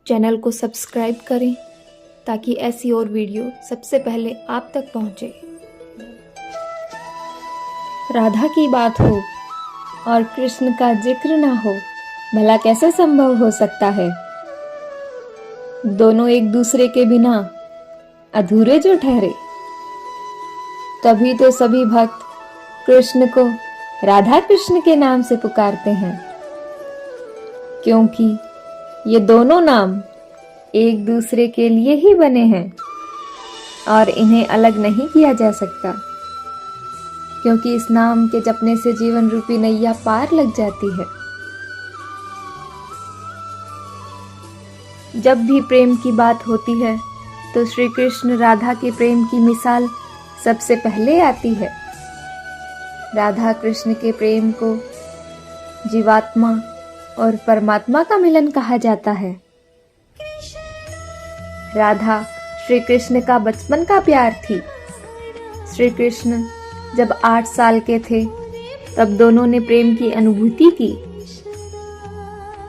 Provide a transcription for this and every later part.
Channel को subscribe करें ताकि ऐसी और वीडियो सबसे पहले आप तक पहुंचे। राधा की बात हो और कृष्ण का जिक्र ना हो, भला कैसे संभव हो सकता है। दोनों एक दूसरे के बिना अधूरे जो ठहरे। तभी तो सभी भक्त कृष्ण को राधा कृष्ण के नाम से पुकारते हैं, क्योंकि ये दोनों नाम एक दूसरे के लिए ही बने हैं और इन्हें अलग नहीं किया जा सकता, क्योंकि इस नाम के जपने से जीवन रूपी नैया पार लग जाती है। जब भी प्रेम की बात होती है तो श्री कृष्ण राधा के प्रेम की मिसाल सबसे पहले आती है। राधा कृष्ण के प्रेम को जीवात्मा और परमात्मा का मिलन कहा जाता है। राधा श्री कृष्ण का बचपन का प्यार थी। श्री कृष्ण जब 8 साल के थे तब दोनों ने प्रेम की अनुभूति की।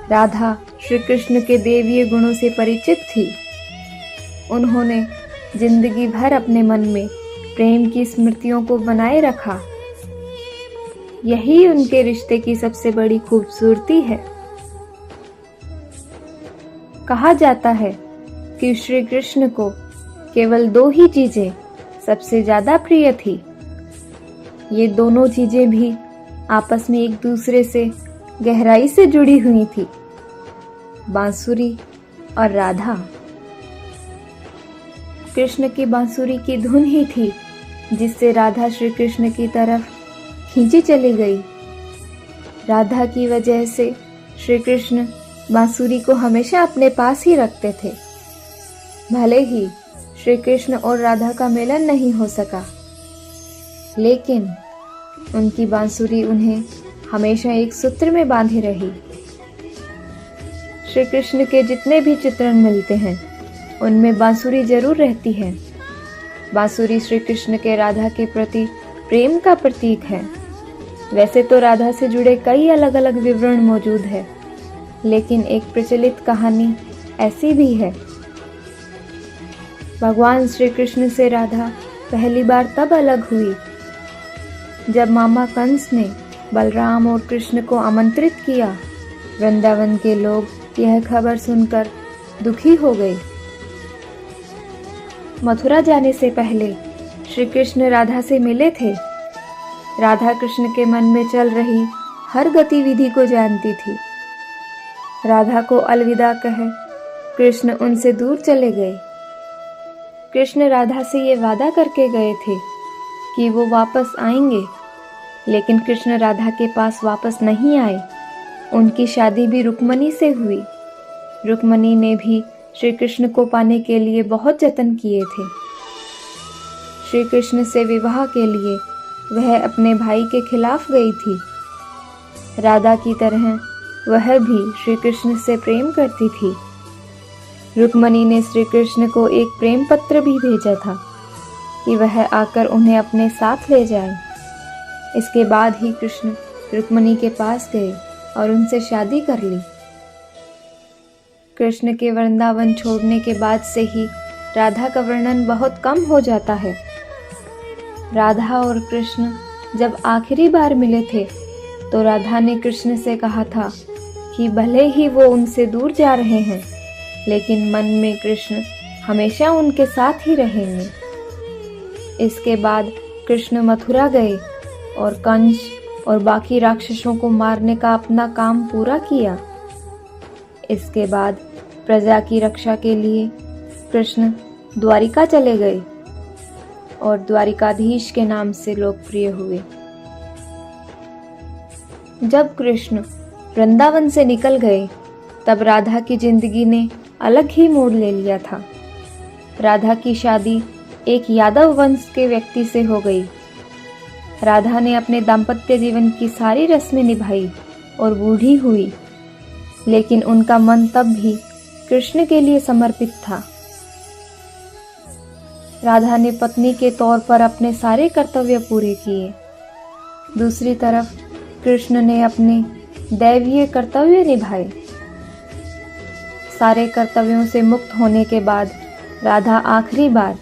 राधा श्री कृष्ण के देवीय गुणों से परिचित थी। उन्होंने जिंदगी भर अपने मन में प्रेम की स्मृतियों को बनाए रखा। यही उनके रिश्ते की सबसे बड़ी खूबसूरती है। कहा जाता है कि श्री कृष्ण को केवल 2 ही चीजें सबसे ज्यादा प्रिय थी। ये दोनों चीजें भी आपस में एक दूसरे से गहराई से जुड़ी हुई थी, बांसुरी और राधा। कृष्ण की बांसुरी की धुन ही थी जिससे राधा श्री कृष्ण की तरफ खींची चली गई। राधा की वजह से श्री कृष्ण बांसुरी को हमेशा अपने पास ही रखते थे। भले ही श्री कृष्ण और राधा का मिलन नहीं हो सका, लेकिन उनकी बांसुरी उन्हें हमेशा एक सूत्र में बांधे रही। श्री कृष्ण के जितने भी चित्रण मिलते हैं उनमें बांसुरी जरूर रहती है। बांसुरी श्री कृष्ण के राधा के प्रति प्रेम का प्रतीक है। वैसे तो राधा से जुड़े कई अलग अलग विवरण मौजूद है, लेकिन एक प्रचलित कहानी ऐसी भी है। भगवान श्री कृष्ण से राधा पहली बार तब अलग हुई जब मामा कंस ने बलराम और कृष्ण को आमंत्रित किया। वृंदावन के लोग यह खबर सुनकर दुखी हो गए। मथुरा जाने से पहले श्री कृष्ण राधा से मिले थे। राधा कृष्ण के मन में चल रही हर गतिविधि को जानती थी। राधा को अलविदा कह कृष्ण उनसे दूर चले गए। कृष्ण राधा से ये वादा करके गए थे कि वो वापस आएंगे, लेकिन कृष्ण राधा के पास वापस नहीं आए। उनकी शादी भी रुक्मणी से हुई। रुक्मणी ने भी श्री कृष्ण को पाने के लिए बहुत जतन किए थे। श्री कृष्ण से विवाह के लिए वह अपने भाई के खिलाफ गई थी। राधा की तरह वह भी श्री कृष्ण से प्रेम करती थी। रुक्मणी ने श्री कृष्ण को एक प्रेम पत्र भी भेजा था कि वह आकर उन्हें अपने साथ ले जाए। इसके बाद ही कृष्ण रुक्मणी के पास गए और उनसे शादी कर ली। कृष्ण के वृंदावन छोड़ने के बाद से ही राधा का वर्णन बहुत कम हो जाता है। राधा और कृष्ण जब आखिरी बार मिले थे तो राधा ने कृष्ण से कहा था कि भले ही वो उनसे दूर जा रहे हैं, लेकिन मन में कृष्ण हमेशा उनके साथ ही रहेंगे। इसके बाद कृष्ण मथुरा गए और कंस और बाकी राक्षसों को मारने का अपना काम पूरा किया। इसके बाद प्रजा की रक्षा के लिए कृष्ण द्वारिका चले गए और द्वारिकाधीश के नाम से लोकप्रिय हुए। जब कृष्ण वृंदावन से निकल गए तब राधा की जिंदगी ने अलग ही मोड़ ले लिया था। राधा की शादी एक यादव वंश के व्यक्ति से हो गई। राधा ने अपने दाम्पत्य जीवन की सारी रस्में निभाई और बूढ़ी हुई, लेकिन उनका मन तब भी कृष्ण के लिए समर्पित था। राधा ने पत्नी के तौर पर अपने सारे कर्तव्य पूरे किए। दूसरी तरफ कृष्ण ने अपने दैवीय कर्तव्य निभाए। सारे कर्तव्यों से मुक्त होने के बाद राधा आखिरी बार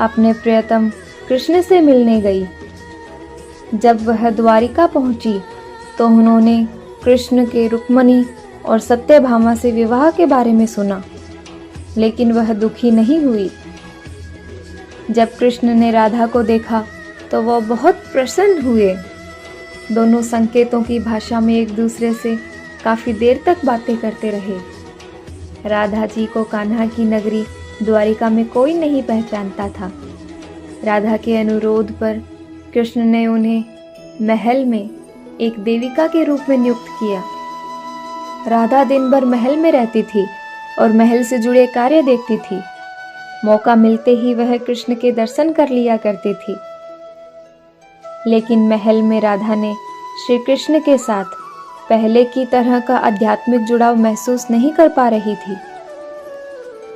अपने प्रियतम कृष्ण से मिलने गई। जब वह द्वारिका पहुंची तो उन्होंने कृष्ण के रुक्मणी और सत्यभामा से विवाह के बारे में सुना, लेकिन वह दुखी नहीं हुई। जब कृष्ण ने राधा को देखा तो वह बहुत प्रसन्न हुए। दोनों संकेतों की भाषा में एक दूसरे से काफी देर तक बातें करते रहे। राधा जी को कान्हा की नगरी द्वारिका में कोई नहीं पहचानता था। राधा के अनुरोध पर कृष्ण ने उन्हें महल में एक देविका के रूप में नियुक्त किया। राधा दिन भर महल में रहती थी और महल से जुड़े कार्य देखती थी। मौका मिलते ही वह कृष्ण के दर्शन कर लिया करती थी। लेकिन महल में राधा ने श्री कृष्ण के साथ पहले की तरह का आध्यात्मिक जुड़ाव महसूस नहीं कर पा रही थी।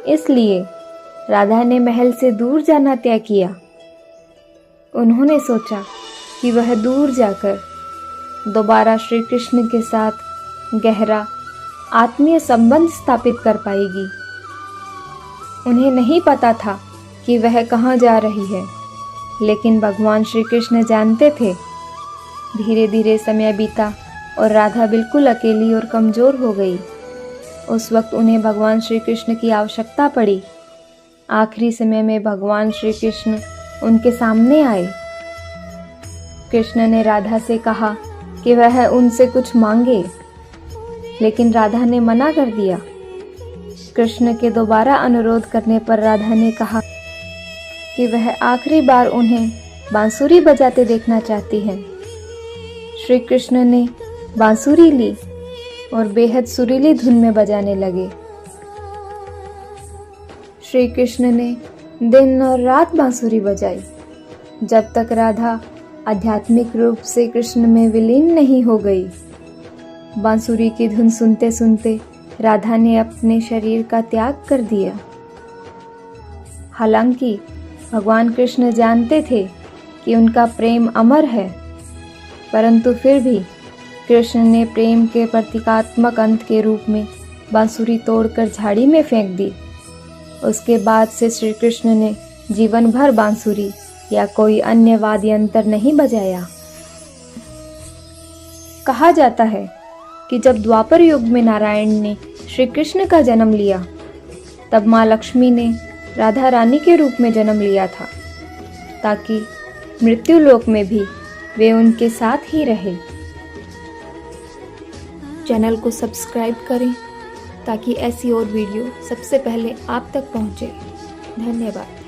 इसलिए राधा ने महल से दूर जाना तय किया। उन्होंने सोचा कि वह दूर जाकर दोबारा श्री कृष्ण के साथ गहरा आत्मीय संबंध स्थापित कर पाएगी। उन्हें नहीं पता था कि वह कहाँ जा रही है, लेकिन भगवान श्री कृष्ण जानते थे। धीरे धीरे समय बीता और राधा बिल्कुल अकेली और कमज़ोर हो गई। उस वक्त उन्हें भगवान श्री कृष्ण की आवश्यकता पड़ी। आखिरी समय में भगवान श्री कृष्ण उनके सामने आए। कृष्ण ने राधा से कहा कि वह उनसे कुछ मांगे, लेकिन राधा ने मना कर दिया। कृष्ण के दोबारा अनुरोध करने पर राधा ने कहा कि वह आखिरी बार उन्हें बांसुरी बजाते देखना चाहती हैं। श्री कृष्ण ने बांसुरी ली और बेहद सुरीली धुन में बजाने लगे। श्री कृष्ण ने दिन और रात बांसुरी बजाई, जब तक राधा आध्यात्मिक रूप से कृष्ण में विलीन नहीं हो गई। बांसुरी की धुन सुनते सुनते राधा ने अपने शरीर का त्याग कर दिया। हालांकि भगवान कृष्ण जानते थे कि उनका प्रेम अमर है, परंतु फिर भी कृष्ण ने प्रेम के प्रतीकात्मक अंत के रूप में बांसुरी तोड़कर झाड़ी में फेंक दी। उसके बाद से श्री कृष्ण ने जीवन भर बांसुरी या कोई अन्य वाद्य यंत्र नहीं बजाया। कहा जाता है कि जब द्वापर युग में नारायण ने श्री कृष्ण का जन्म लिया, तब माँ लक्ष्मी ने राधा रानी के रूप में जन्म लिया था, ताकि मृत्यु लोक में भी वे उनके साथ ही रहे। चैनल को सब्सक्राइब करें ताकि ऐसी और वीडियो सबसे पहले आप तक पहुंचे। धन्यवाद।